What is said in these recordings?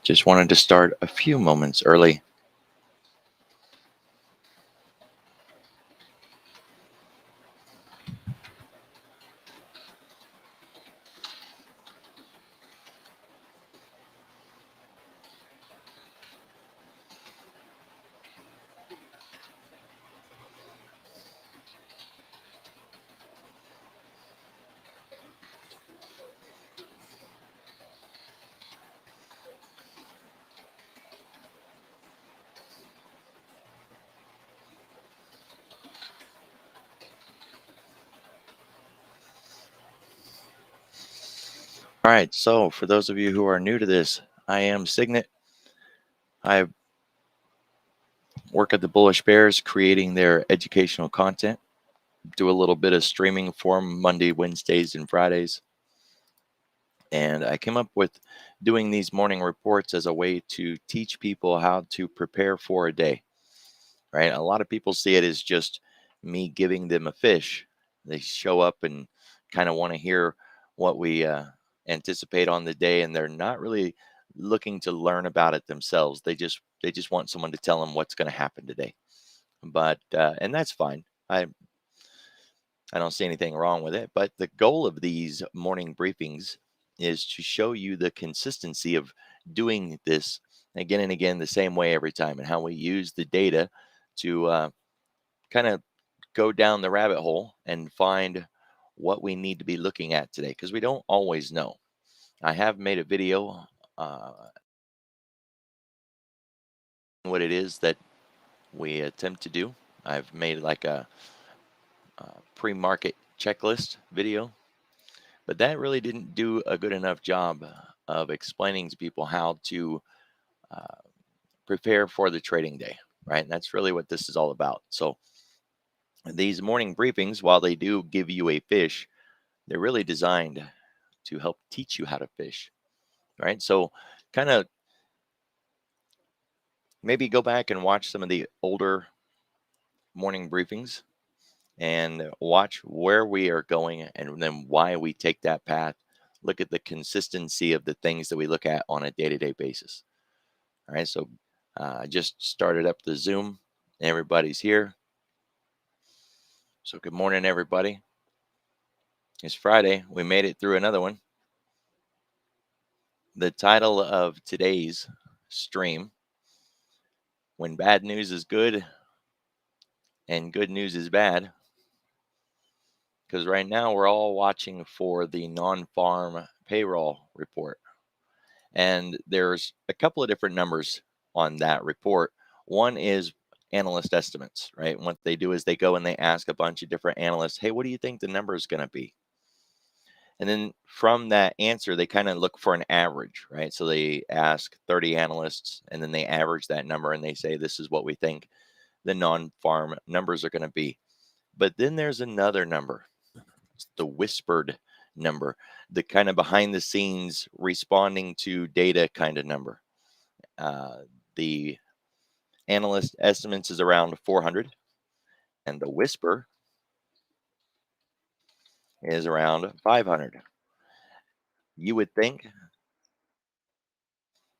Just wanted to start a few moments early. All right, so for those of you who are new to this, I am Signet. I work at the Bullish Bears creating their educational content, do a little bit of streaming for 'em Monday, Wednesdays, and Fridays. And I came up with doing these morning reports as a way to teach people how to prepare for a day, right? A lot of people see it as just me giving them a fish. They show up and kind of want to hear what we anticipate on the day, and they're not really looking to learn about it themselves. They just want someone to tell them what's going to happen today. But and that's fine. I don't see anything wrong with it. But the goal of these morning briefings is to show you the consistency of doing this again and again the same way every time, and how we use the data to kind of go down the rabbit hole and find what we need to be looking at today, because we don't always know. I have made a video what it is that we attempt to do. I've made like a pre-market checklist video, but that really didn't do a good enough job of explaining to people how to uh, prepare for the trading day, right? And that's really what this is all about. So these morning briefings, while they do give you a fish, they're really designed to help teach you how to fish, right? So kind of maybe go back and watch some of the older morning briefings and watch where we are going and then why we take that path. Look at the consistency of the things that we look at on a day-to-day basis. All right, so I just started up the Zoom. Everybody's here. So good morning, everybody. It's Friday. We made it through another one. The title of today's stream: When Bad News is Good and Good News is Bad. Because right now we're all watching for the non-farm payroll report. And there's a couple of different numbers on that report. One is analyst estimates, right? And what they do is they go and they ask a bunch of different analysts, hey, what do you think the number is going to be? And then from that answer, they kind of look for an average, right? So they ask 30 analysts and then they average that number and they say, this is what we think the non-farm numbers are going to be. But then there's another number. It's the whispered number, the kind of behind the scenes responding to data kind of number. The analyst estimates is around 400, and the whisper is around 500. You would think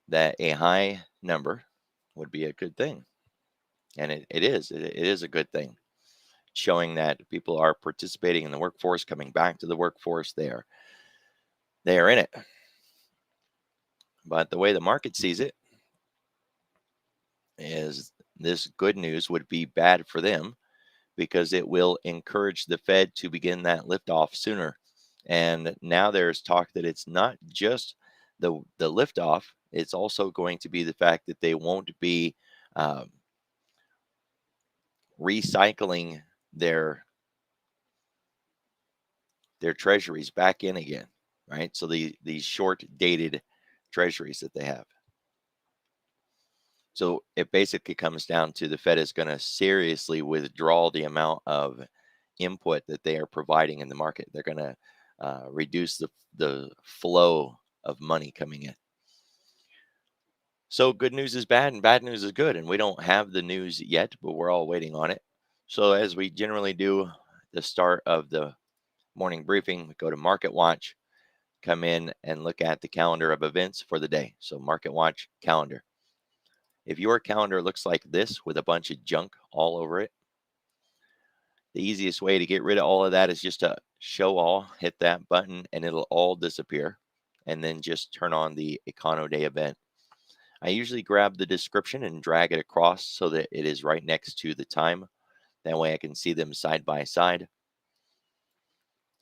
that a high number would be a good thing, and it is. It is a good thing, showing that people are participating in the workforce, coming back to the workforce. They are in it. But the way the market sees it is this good news would be bad for them because it will encourage the Fed to begin that liftoff sooner. And now there's talk that it's not just the liftoff; it's also going to be the fact that they won't be um, recycling their treasuries back in again, right? So these short dated treasuries that they have. So it basically comes down to the Fed is going to seriously withdraw the amount of input that they are providing in the market. They're going to reduce the flow of money coming in. So good news is bad and bad news is good. And we don't have the news yet, but we're all waiting on it. So as we generally do, the start of the morning briefing, we go to Market Watch, come in and look at the calendar of events for the day. So Market Watch calendar. If your calendar looks like this with a bunch of junk all over it, the easiest way to get rid of all of that is just to show all, hit that button, and it'll all disappear. And then just turn on the Econo Day event. I usually grab the description and drag it across so that it is right next to the time. That way I can see them side by side.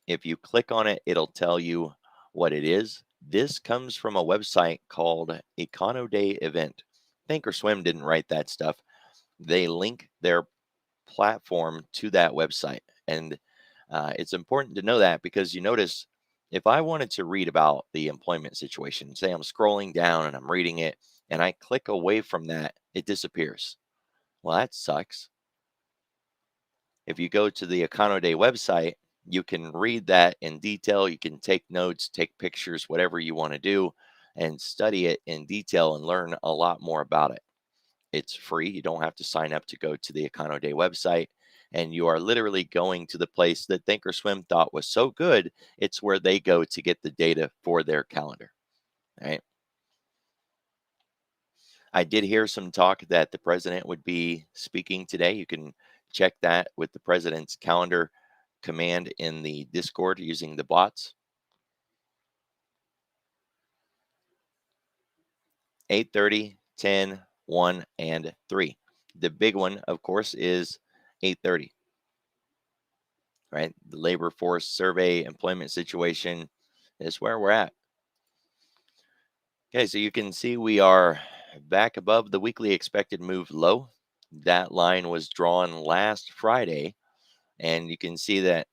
If you click on it, it'll tell you what it is. This comes from a website called Econo Day Event. Thinkorswim didn't write that stuff. They link their platform to that website. And it's important to know that because you notice if I wanted to read about the employment situation, say I'm scrolling down and I'm reading it and I click away from that, it disappears. Well, that sucks. If you go to the Econo Day website, you can read that in detail. You can take notes, take pictures, whatever you want to do, and study it in detail and learn a lot more about it. It's free. You don't have to sign up to go to the Econo Day website. And you are literally going to the place that Thinkorswim thought was so good. It's where they go to get the data for their calendar. Right. I did hear some talk that the president would be speaking today. You can check that with the president's calendar command in the Discord using the bots. 8:30, 10, 1, and 3. The big one, of course, is 8:30. Right? The labor force survey, employment situation is where we're at. Okay, so you can see we are back above the weekly expected move low. That line was drawn last Friday, and you can see that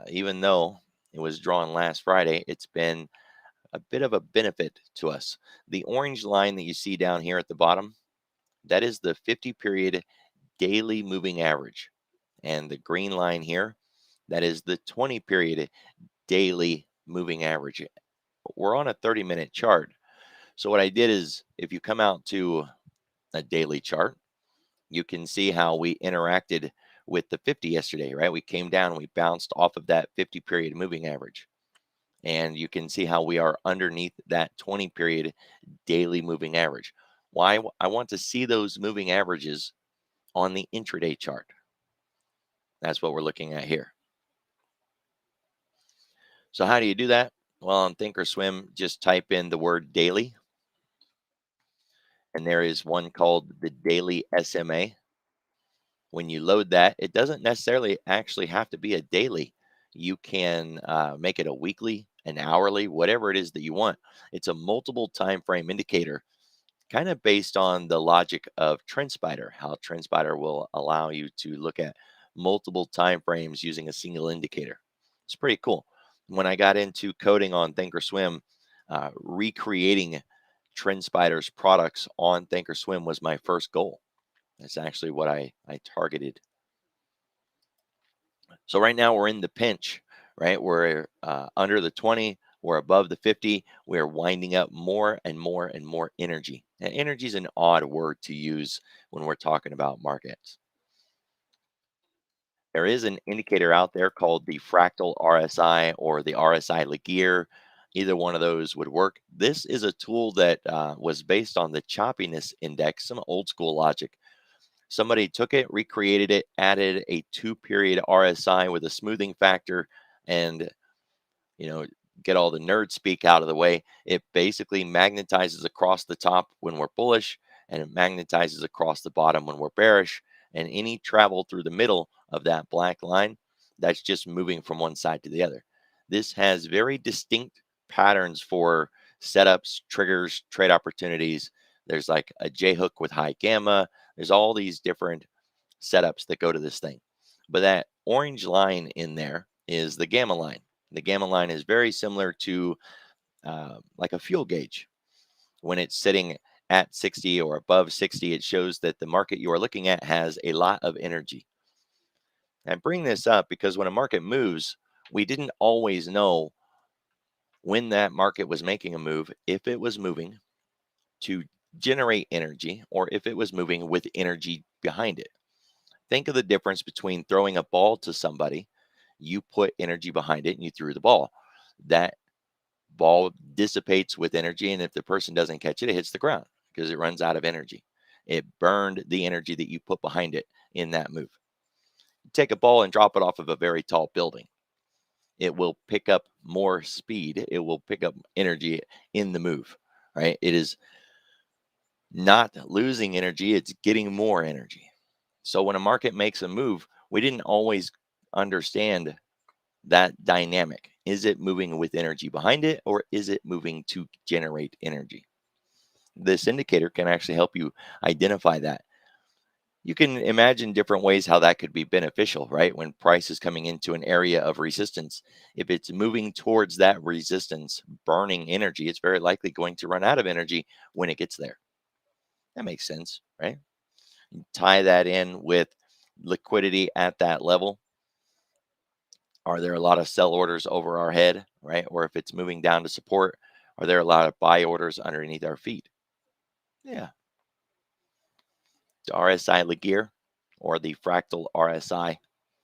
even though it was drawn last Friday, it's been a bit of a benefit to us. The orange line that you see down here at the bottom, that is the 50 period daily moving average. And the green line here, that is the 20 period daily moving average. We're on a 30-minute chart. So what I did is if you come out to a daily chart, you can see how we interacted with the 50 yesterday, right? We came down, we bounced off of that 50 period moving average. And you can see how we are underneath that 20 period daily moving average. Why? I want to see those moving averages on the intraday chart. That's what we're looking at here. So how do you do that? Well, on Thinkorswim, just type in the word daily. And there is one called the daily SMA. When you load that, it doesn't necessarily actually have to be a daily. You can make it a weekly, an hourly, whatever it is that you want. It's a multiple time frame indicator, kind of based on the logic of TrendSpider, how TrendSpider will allow you to look at multiple time frames using a single indicator. It's pretty cool. When I got into coding on Thinkorswim, recreating TrendSpider's products on Thinkorswim was my first goal. That's actually what I targeted. So right now we're in the pinch, right? We're under the 20, we're above the 50. We're winding up more and more and more energy. And energy is an odd word to use when we're talking about markets. There is an indicator out there called the Fractal RSI or the RSI Laguerre. Either one of those would work. This is a tool that was based on the choppiness index, some old school logic. Somebody took it, recreated it, added a 2-period RSI with a smoothing factor, and you know, get all the nerd speak out of the way. It basically magnetizes across the top when we're bullish, and it magnetizes across the bottom when we're bearish. And any travel through the middle of that black line, that's just moving from one side to the other. This has very distinct patterns for setups, triggers, trade opportunities. There's like a J hook with high gamma. There's all these different setups that go to this thing. But that orange line in there is the gamma line. The gamma line is very similar to like a fuel gauge. When it's sitting at 60 or above 60, it shows that the market you are looking at has a lot of energy. I bring this up because when a market moves, we didn't always know when that market was making a move, if it was moving to generate energy or if it was moving with energy behind it. Think of the difference between throwing a ball to somebody, you put energy behind it and you threw the ball. That ball dissipates with energy, and if the person doesn't catch it, it hits the ground because it runs out of energy. It burned the energy that you put behind it in that move. Take a ball and drop it off of a very tall building. It will pick up more speed. It will pick up energy in the move, right? It is not losing energy, it's getting more energy. So when a market makes a move, we didn't always understand that dynamic. Is it moving with energy behind it, or is it moving to generate energy? This indicator can actually help you identify that. You can imagine different ways how that could be beneficial, right? When price is coming into an area of resistance, if it's moving towards that resistance, burning energy, it's very likely going to run out of energy when it gets there. That makes sense, right? You tie that in with liquidity at that level. Are there a lot of sell orders over our head, right? Or if it's moving down to support, are there a lot of buy orders underneath our feet? Yeah. The RSI Laguerre, or the Fractal RSI,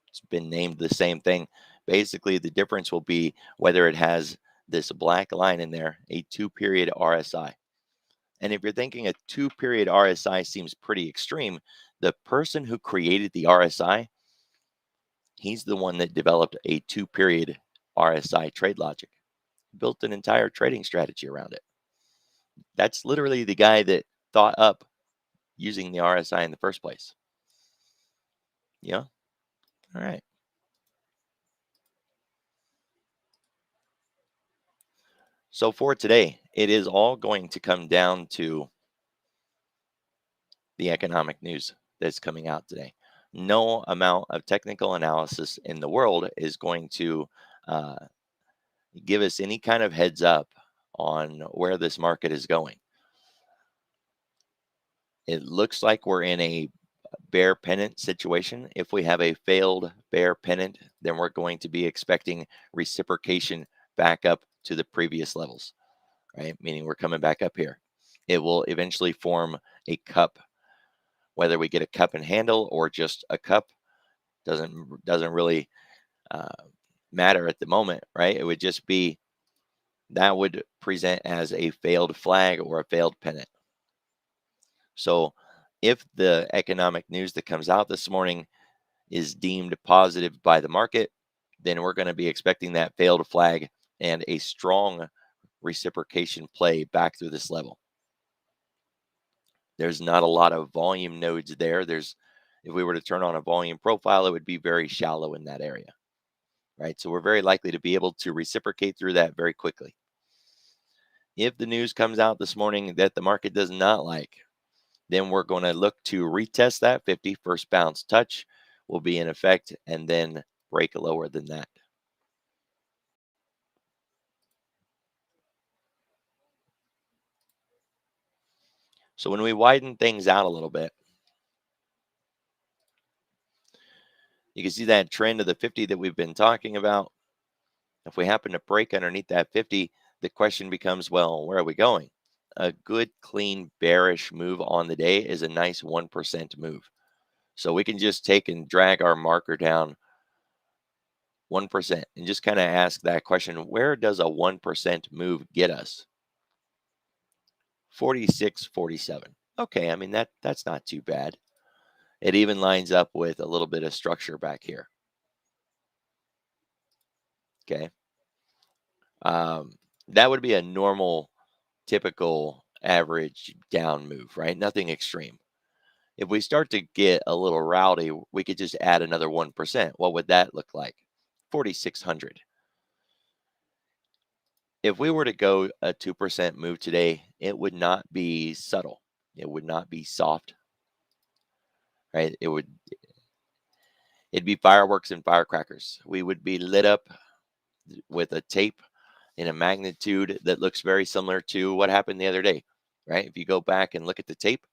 it's been named the same thing. Basically, the difference will be whether it has this black line in there, a 2-period RSI. And if you're thinking a 2-period RSI seems pretty extreme, the person who created the RSI, he's the one that developed a 2-period RSI trade logic, built an entire trading strategy around it. That's literally the guy that thought up using the RSI in the first place. Yeah. All right. So for today, it is all going to come down to the economic news that's coming out today. No amount of technical analysis in the world is going to uh, give us any kind of heads up on where this market is going. It looks like we're in a bear pennant situation. If we have a failed bear pennant, then we're going to be expecting reciprocation back up to the previous levels, right? Meaning we're coming back up here. It will eventually form a cup. Whether we get a cup and handle or just a cup doesn't really uh, matter at the moment, right? It would just be that would present as a failed flag or a failed pennant. So if the economic news that comes out this morning is deemed positive by the market, then we're going to be expecting that failed flag and a strong reciprocation play back through this level. There's not a lot of volume nodes there. If we were to turn on a volume profile, it would be very shallow in that area, right? So we're very likely to be able to reciprocate through that very quickly. If the news comes out this morning that the market does not like, then we're going to look to retest that 50. First bounce touch will be in effect and then break lower than that. So when we widen things out a little bit, you can see that trend of the 50 that we've been talking about. If we happen to break underneath that 50, the question becomes, well, where are we going? A good, clean, bearish move on the day is a nice 1% move. So we can just take and drag our marker down 1% and just kind of ask that question, where does a 1% move get us? 46.47. Okay, I mean that's not too bad. It even lines up with a little bit of structure back here. Okay. That would be a normal, typical average down move, right? Nothing extreme. If we start to get a little rowdy, we could just add another 1%. What would that look like? 4,600. If we were to go a 2% move today, it would not be subtle. It would not be soft, right? It'd be fireworks and firecrackers. We would be lit up with a tape in a magnitude that looks very similar to what happened the other day, right? If you go back and look at the tape,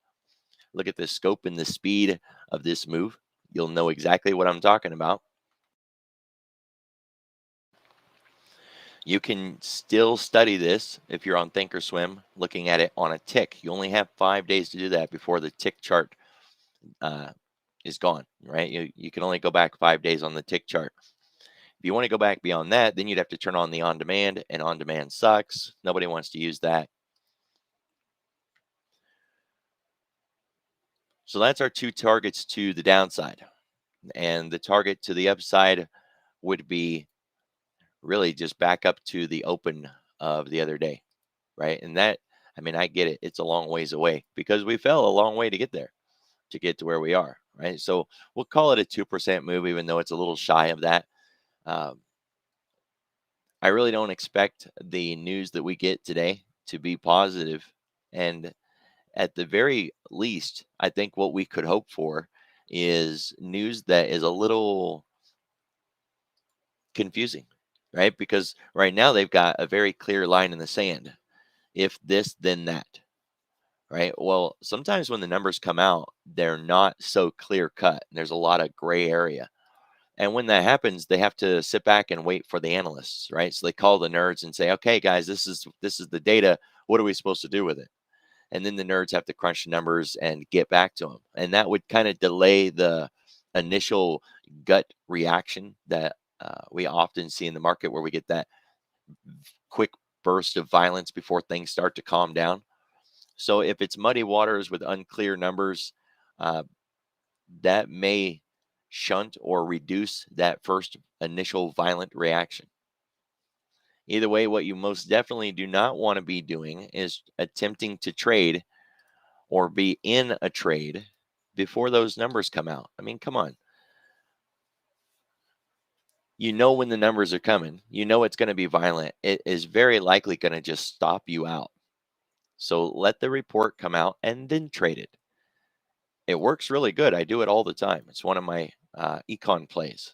look at the scope and the speed of this move, you'll know exactly what I'm talking about. You can still study this if you're on Thinkorswim, looking at it on a tick. You only have 5 days to do that before the tick chart is gone, right? You can only go back 5 days on the tick chart. If you want to go back beyond that, then you'd have to turn on the on-demand, and on-demand sucks. Nobody wants to use that. So that's our two targets to the downside. And the target to the upside would be really just back up to the open of the other day, right? And that, I mean, I get it. It's a long ways away because we fell a long way to get there, to get to where we are, right? So we'll call it a 2% move, even though it's a little shy of that. Um, I really don't expect the news that we get today to be positive. And at the very least, I think what we could hope for is news that is a little confusing, right? Because right now they've got a very clear line in the sand. If this, then that, right? Well, sometimes when the numbers come out, they're not so clear cut. There's a lot of gray area. And when that happens, they have to sit back and wait for the analysts, right? So they call the nerds and say, "Okay, guys, this is the data. What are we supposed to do with it?" And then the nerds have to crunch the numbers and get back to them. And that would kind of delay the initial gut reaction that we often see in the market, where we get that quick burst of violence before things start to calm down. So if it's muddy waters with unclear numbers, uh, that may shunt or reduce that first initial violent reaction. Either way, what you most definitely do not want to be doing is attempting to trade or be in a trade before those numbers come out. I mean, come on. You know when the numbers are coming, you know it's going to be violent. It is very likely going to just stop you out. So let the report come out and then trade it. It works really good. I do it all the time. It's one of my econ plays.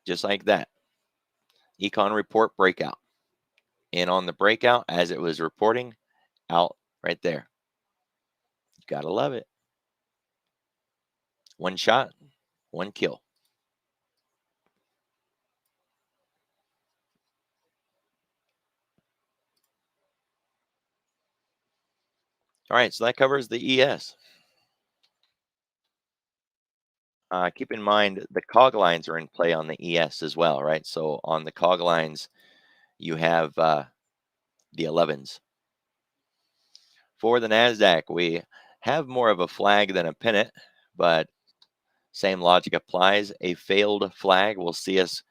Just like that. Econ report breakout. In on the breakout as it was reporting, out right there. Gotta love it. One shot, one kill. All right, so that covers the ES. Keep in mind the cog lines are in play on the ES as well, right? So on the cog lines, you have the 11s. For the NASDAQ, we have more of a flag than a pennant, but same logic applies. A failed flag will see us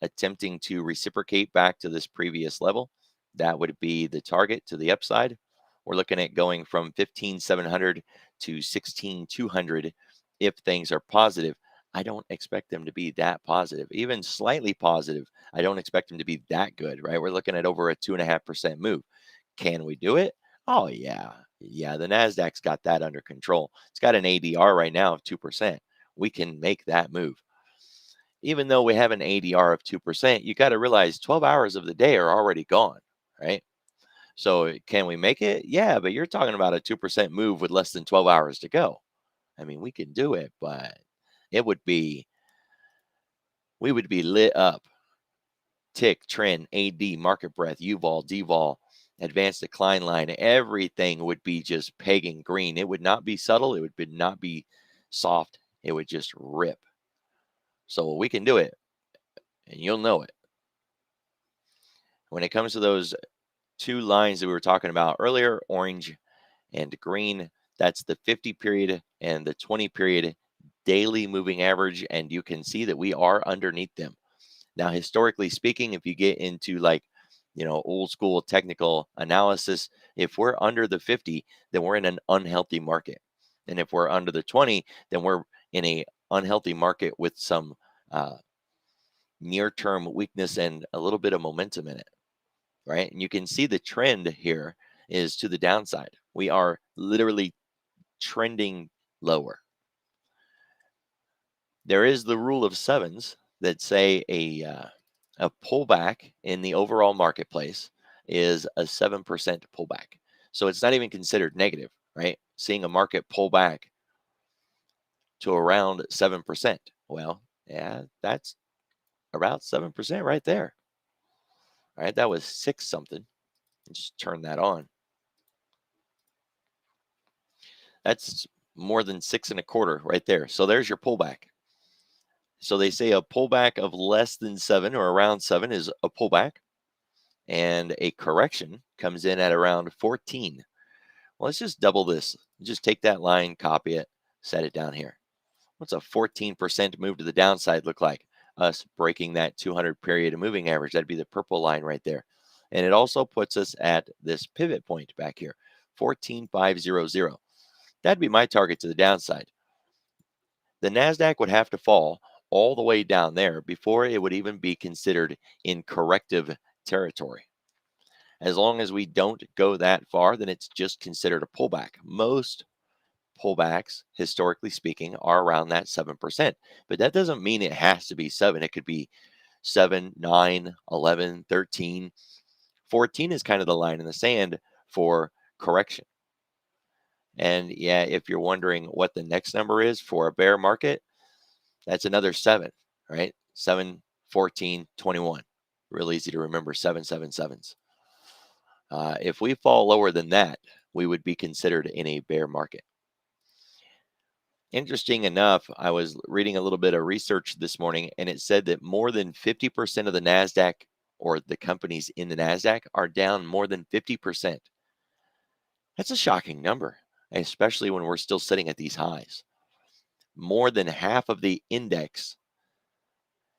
attempting to reciprocate back to this previous level. That would be the target to the upside. We're looking at going from 15,700 to 16,200 if things are positive. I don't expect them to be that positive, even slightly positive. I don't expect them to be that good, right? We're looking at over a 2.5% move. Can we do it? Oh, yeah. Yeah, the NASDAQ's got that under control. It's got an ADR right now of 2%. We can make that move. Even though we have an ADR of 2%, you got to realize 12 hours of the day are already gone, right? So can we make it? Yeah, but you're talking about a 2% move with less than 12 hours to go. I mean, we can do it, but it would be, we would be lit up. Tick, trend, AD, market breadth, UVOL, DVOL, advanced decline line, everything would be just pegging green. It would not be subtle. It would not be soft. It would just rip. So we can do it, and you'll know it. When it comes to those two lines that we were talking about earlier, orange and green, that's the 50 period and the 20 period daily moving average. And you can see that we are underneath them. Now, historically speaking, if you get into like, old school technical analysis, if we're under the 50, then we're in an unhealthy market. And if we're under the 20, then we're in a unhealthy market with some near-term weakness and a little bit of momentum in it, right? And you can see the trend here is to the downside. We are literally trending lower. There is the rule of sevens that say a pullback in the overall marketplace is a 7% pullback. So it's not even considered negative, right? Seeing a market pull back to around 7%. Well, yeah, that's about 7% right there. All right, that was 6 something. Just turn that on. That's more than 6.25 right there. So there's your pullback. So they say a pullback of less than 7 or around 7 is a pullback, and a correction comes in at around 14. Well, let's just double this. Just take that line, copy it, set it down here. What's a 14% move to the downside look like? Us breaking that 200 period moving average. That'd be the purple line right there. And it also puts us at this pivot point back here, 14,500. That'd be my target to the downside. The NASDAQ would have to fall all the way down there before it would even be considered in corrective territory. As long as we don't go that far, then it's just considered a pullback. Most pullbacks, historically speaking, are around that 7%. But that doesn't mean it has to be 7. It could be 7, 9, 11, 13. 14 is kind of the line in the sand for correction. And yeah, if you're wondering what the next number is for a bear market, that's another 7, right? 7, 14, 21. Real easy to remember, 777s. If we fall lower than that, we would be considered in a bear market. Interesting enough, I was reading a little bit of research this morning, and it said that more than 50% of the NASDAQ, or the companies in the NASDAQ, are down more than 50%. That's a shocking number, especially when we're still sitting at these highs. More than half of the index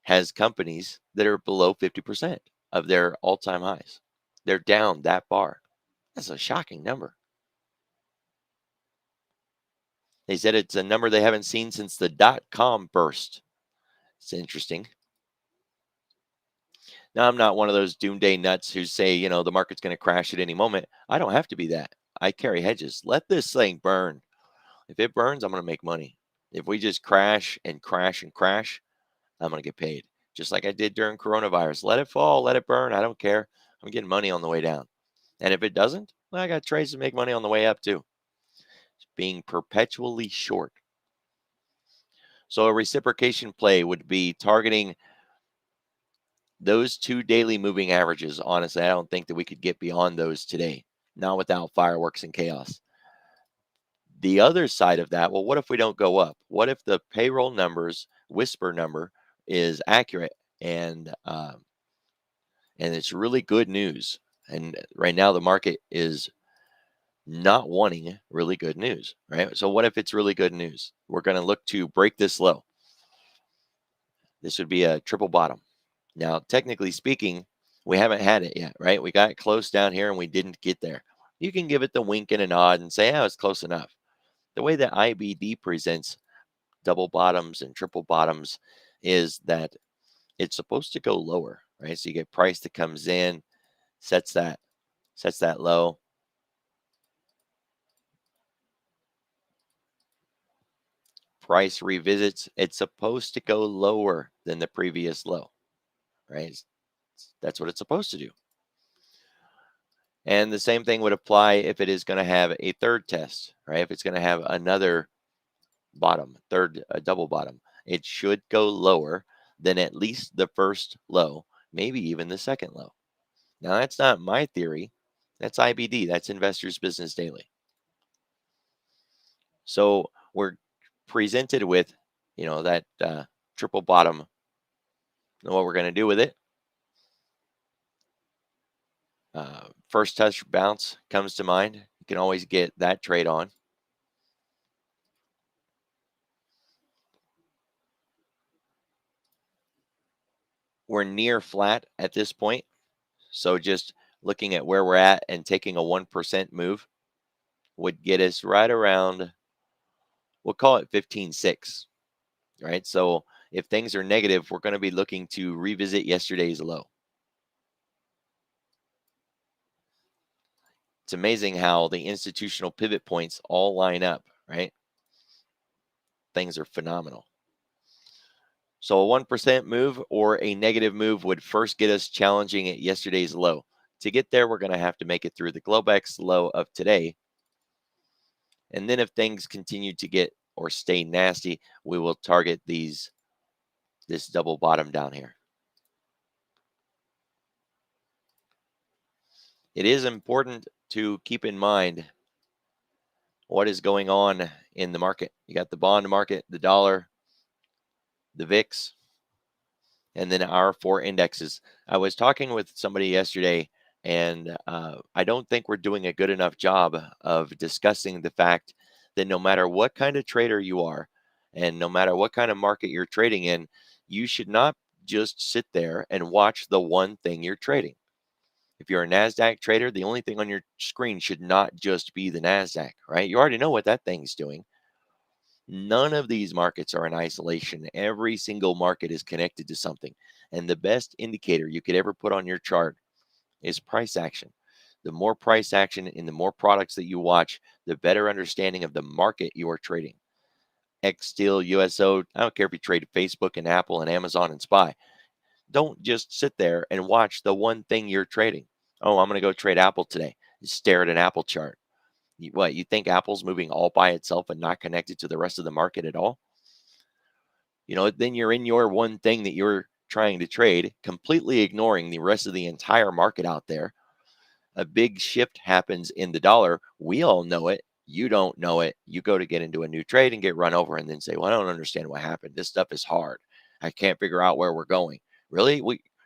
has companies that are below 50% of their all-time highs. They're down that far. That's a shocking number. They said it's a number they haven't seen since the dot-com burst. It's interesting. Now, I'm not one of those doomsday nuts who say, the market's going to crash at any moment. I don't have to be that. I carry hedges. Let this thing burn. If it burns, I'm going to make money. If we just crash and crash and crash, I'm going to get paid. Just like I did during coronavirus. Let it fall, let it burn. I don't care. I'm getting money on the way down. And if it doesn't, well, I got trades to make money on the way up too. It's being perpetually short. So a reciprocation play would be targeting those 2 daily moving averages. Honestly, I don't think that we could get beyond those today, not without fireworks and chaos. The other side of that, well, what if we don't go up? What if the payroll numbers, whisper number, is accurate and it's really good news? And right now the market is not wanting really good news, right? So what if it's really good news? We're going to look to break this low. This would be a triple bottom. Now, technically speaking, we haven't had it yet, right? We got close down here and we didn't get there. You can give it the wink and a nod and say, oh, it's close enough. The way that IBD presents double bottoms and triple bottoms is that it's supposed to go lower, right? So you get price that comes in, sets that low. Price revisits, it's supposed to go lower than the previous low, right? That's what it's supposed to do. And the same thing would apply if it is going to have a third test, right? If it's going to have another bottom, a double bottom, it should go lower than at least the first low, maybe even the second low. Now, that's not my theory. That's IBD. That's Investors Business Daily. So we're presented with, that triple bottom. And what we're going to do with it. First touch bounce comes to mind. You can always get that trade on. We're near flat at this point. So just looking at where we're at and taking a 1% move would get us right around, we'll call it 15.6, right? So if things are negative, we're going to be looking to revisit yesterday's low. It's amazing how the institutional pivot points all line up, right? Things are phenomenal. So a 1% move or a negative move would first get us challenging at yesterday's low. To get there, we're going to have to make it through the Globex low of today. And then if things continue to get or stay nasty, we will target this double bottom down here. It is important to keep in mind what is going on in the market. You got the bond market, the dollar, the VIX, and then our 4 indexes. I was talking with somebody yesterday, and I don't think we're doing a good enough job of discussing the fact that no matter what kind of trader you are, and no matter what kind of market you're trading in, you should not just sit there and watch the one thing you're trading. If you're a NASDAQ trader, the only thing on your screen should not just be the NASDAQ, right? You already know what that thing's doing. None of these markets are in isolation. Every single market is connected to something. And the best indicator you could ever put on your chart is price action. The more price action in the more products that you watch, the better understanding of the market you are trading. X Steel, USO, I don't care if you trade Facebook and Apple and Amazon and SPY. Don't just sit there and watch the one thing you're trading. Oh, I'm going to go trade Apple today. You stare at an Apple chart. You think Apple's moving all by itself and not connected to the rest of the market at all? Then you're in your one thing that you're trying to trade, completely ignoring the rest of the entire market out there. A big shift happens in the dollar. We all know it. You don't know it. You go to get into a new trade and get run over and then say, well, I don't understand what happened. This stuff is hard. I can't figure out where we're going. Really?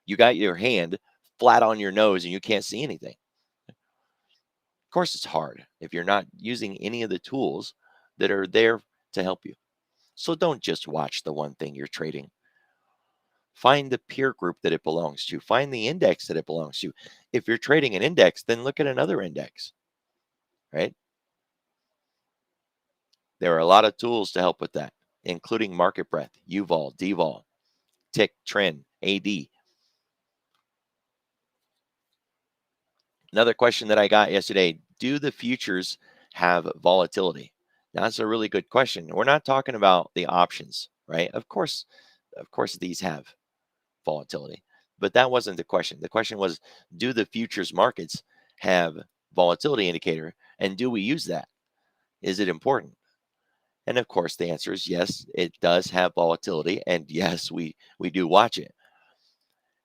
You got your hand flat on your nose and you can't see anything. Of course, it's hard if you're not using any of the tools that are there to help you. So don't just watch the one thing you're trading. Find the peer group that it belongs to. Find the index that it belongs to. If you're trading an index, then look at another index, right? There are a lot of tools to help with that, including market breadth, UVol, DVol, tick, trend, AD. Another question that I got yesterday, do the futures have volatility? Now, that's a really good question. We're not talking about the options, right? Of course, these have volatility, but that wasn't the question. The question was, do the futures markets have volatility indicator, and do we use that? Is it important? And of course, the answer is yes, it does have volatility, and yes, we do watch it.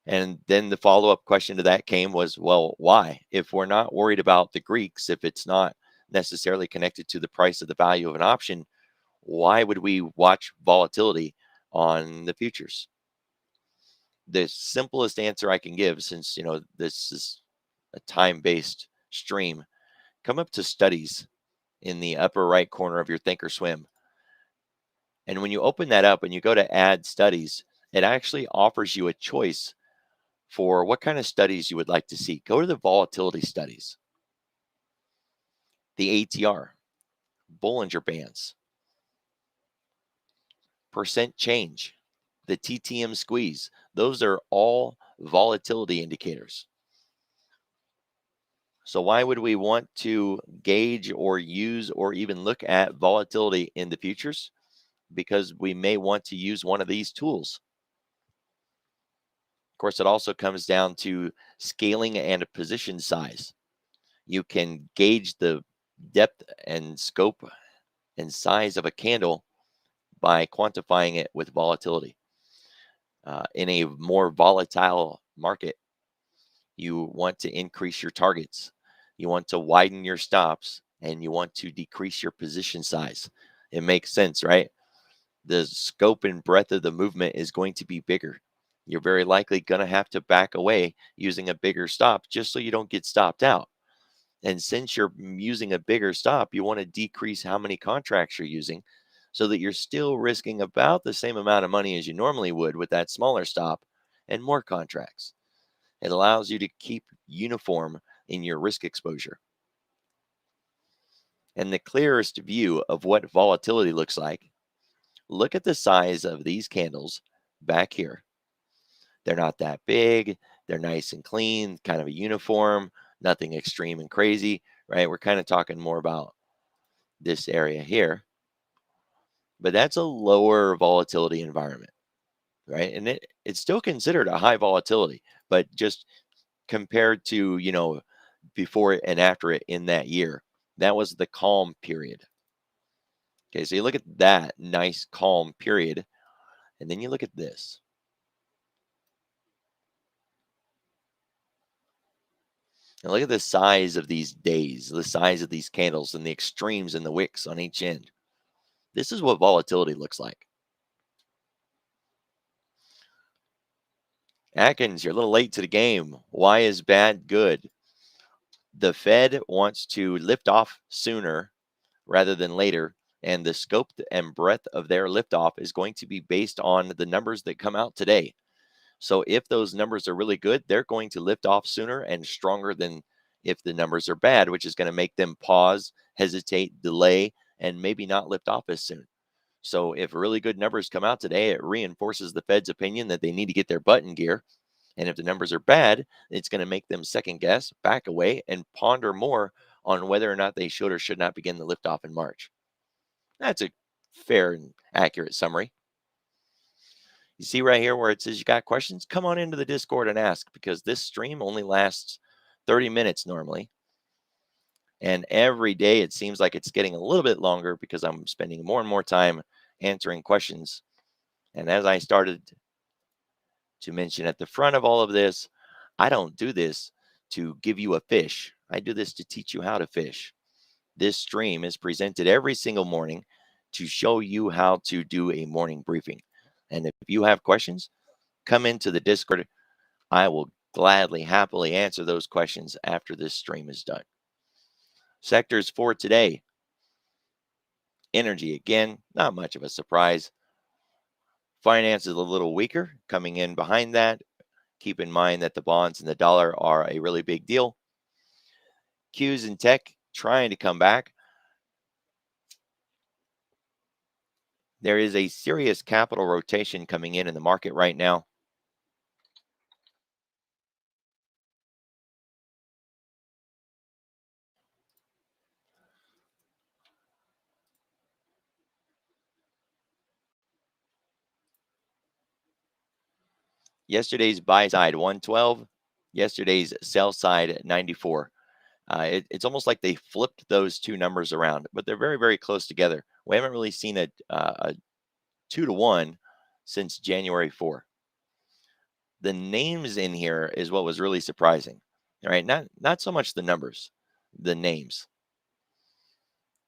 And then the follow-up question to that came was, well, why? If we're not worried about the Greeks, if it's not necessarily connected to the price of the value of an option, why would we watch volatility on the futures? The simplest answer I can give, since this is a time-based stream, come up to studies in the upper right corner of your Thinkorswim. And when you open that up and you go to add studies, it actually offers you a choice for what kind of studies you would like to see. Go to the volatility studies, the ATR, Bollinger Bands, percent change, the TTM squeeze. Those are all volatility indicators. So why would we want to gauge or use or even look at volatility in the futures? Because we may want to use one of these tools. Of course, it also comes down to scaling and position size. You can gauge the depth and scope and size of a candle by quantifying it with volatility. In a more volatile market, you want to increase your targets. You want to widen your stops, and you want to decrease your position size. It makes sense, right? The scope and breadth of the movement is going to be bigger. You're very likely going to have to back away using a bigger stop just so you don't get stopped out. And since you're using a bigger stop, you want to decrease how many contracts you're using so that you're still risking about the same amount of money as you normally would with that smaller stop and more contracts. It allows you to keep uniform in your risk exposure. And the clearest view of what volatility looks like, look at the size of these candles back here. They're not that big. They're nice and clean, kind of a uniform, nothing extreme and crazy, right? We're kind of talking more about this area here. But that's a lower volatility environment, right? And it's still considered a high volatility, but just compared to, before it and after it in that year, that was the calm period. Okay, so you look at that nice calm period, and then you look at this. And look at the size of these days, the size of these candles, and the extremes and the wicks on each end. This is what volatility looks like. Atkins, you're a little late to the game. Why is bad good? The Fed wants to lift off sooner rather than later, and the scope and breadth of their liftoff is going to be based on the numbers that come out today. So if those numbers are really good, they're going to lift off sooner and stronger than if the numbers are bad, which is going to make them pause, hesitate, delay, and maybe not lift off as soon. So if really good numbers come out today, it reinforces the Fed's opinion that they need to get their butt in gear. And if the numbers are bad, it's going to make them second guess, back away, and ponder more on whether or not they should or should not begin the liftoff in March. That's a fair and accurate summary. You see right here where it says you got questions? Come on into the Discord and ask, because this stream only lasts 30 minutes normally. And every day it seems like it's getting a little bit longer because I'm spending more and more time answering questions. And as I started to mention at the front of all of this, I don't do this to give you a fish. I do this to teach you how to fish. This stream is presented every single morning to show you how to do a morning briefing. And if you have questions, come into the Discord. I will gladly, happily answer those questions after this stream is done. Sectors for today. Energy, again, not much of a surprise. Finance is a little weaker coming in behind that. Keep in mind that the bonds and the dollar are a really big deal. Qs and tech trying to come back. There is a serious capital rotation coming in the market right now. Yesterday's buy side 112, yesterday's sell side 94. It's almost like they flipped those two numbers around, but they're very, very close together. We haven't really seen a 2-to-1 since January 4. The names in here is what was really surprising. All right, not so much the numbers, the names.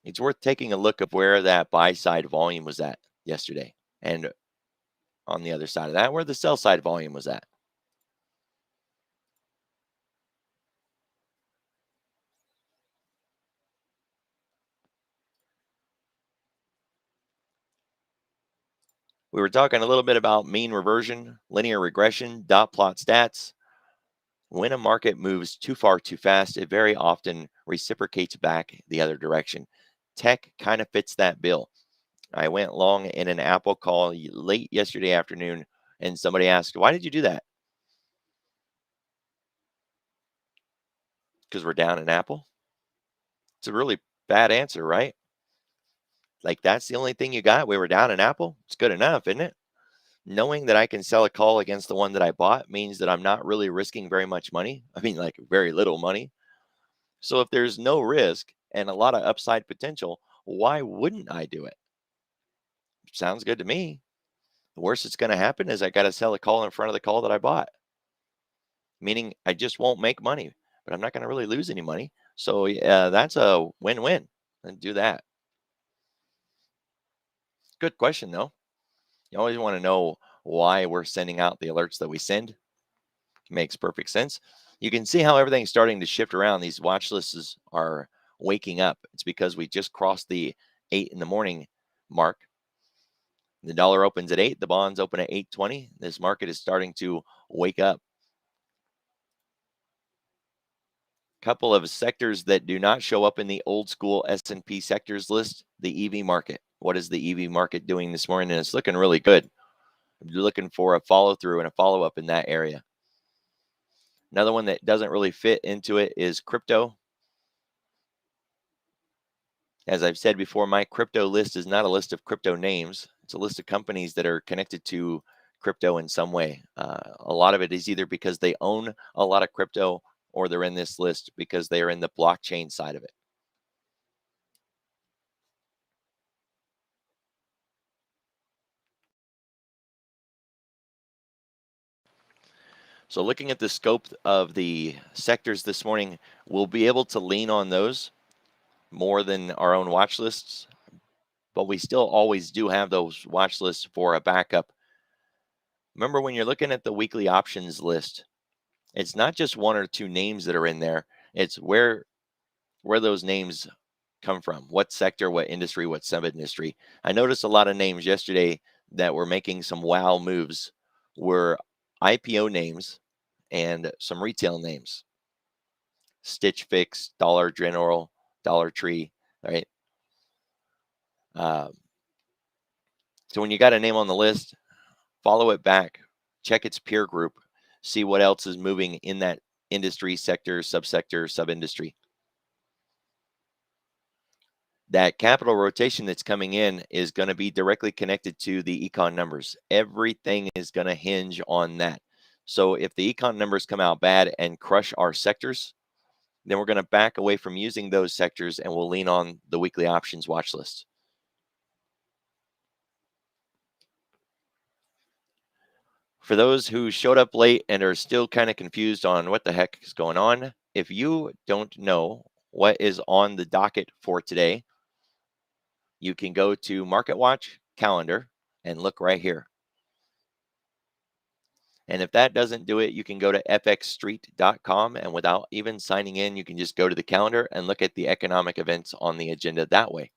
It's worth taking a look of where that buy side volume was at yesterday, and on the other side of that, where the sell side volume was at. We were talking a little bit about mean reversion, linear regression, dot plot stats. When a market moves too far too fast, it very often reciprocates back the other direction. Tech kind of fits that bill. I went long in an Apple call late yesterday afternoon, and somebody asked, "Why did you do that?" Because we're down in Apple. It's a really bad answer, right? Like, that's the only thing you got. We were down in Apple. It's good enough, isn't it? Knowing that I can sell a call against the one that I bought means that I'm not really risking very much money. I mean, like very little money. So if there's no risk and a lot of upside potential, why wouldn't I do it? Sounds good to me. The worst that's going to happen is I got to sell a call in front of the call that I bought, meaning I just won't make money, but I'm not going to really lose any money. So that's a win-win, and do that. Good question, though. You always want to know why we're sending out the alerts that we send. Makes perfect sense. You can see how everything's starting to shift around. These watch lists are waking up. It's because we just crossed the 8 in the morning mark. The dollar opens at 8, the bonds open at 8.20. This market is starting to wake up. Couple of sectors that do not show up in the old school S&P sectors list, the EV market. What is the EV market doing this morning? And it's looking really good. You're looking for a follow through and a follow up in that area. Another one that doesn't really fit into it is crypto. As I've said before, my crypto list is not a list of crypto names. It's a list of companies that are connected to crypto in some way. A lot of it is either because they own a lot of crypto, or they're in this list because they are in the blockchain side of it. So looking at the scope of the sectors this morning, we'll be able to lean on those more than our own watch lists, but we still always do have those watch lists for a backup. Remember, when you're looking at the weekly options list, it's not just one or two names that are in there. It's where those names come from, what sector, what industry, what sub-industry. I noticed a lot of names yesterday that were making some wow moves were IPO names and some retail names. Stitch Fix, Dollar General, Dollar Tree, right? So when you got a name on the list, follow it back, check its peer group, see what else is moving in that industry, sector, subsector, sub-industry. That capital rotation that's coming in is going to be directly connected to the econ numbers. Everything is going to hinge on that. So if the econ numbers come out bad and crush our sectors, then we're going to back away from using those sectors and we'll lean on the weekly options watch list. For those who showed up late and are still kind of confused on what the heck is going on, if you don't know what is on the docket for today, you can go to Market Watch calendar and look right here. And if that doesn't do it, you can go to fxstreet.com, and without even signing in, you can just go to the calendar and look at the economic events on the agenda that way.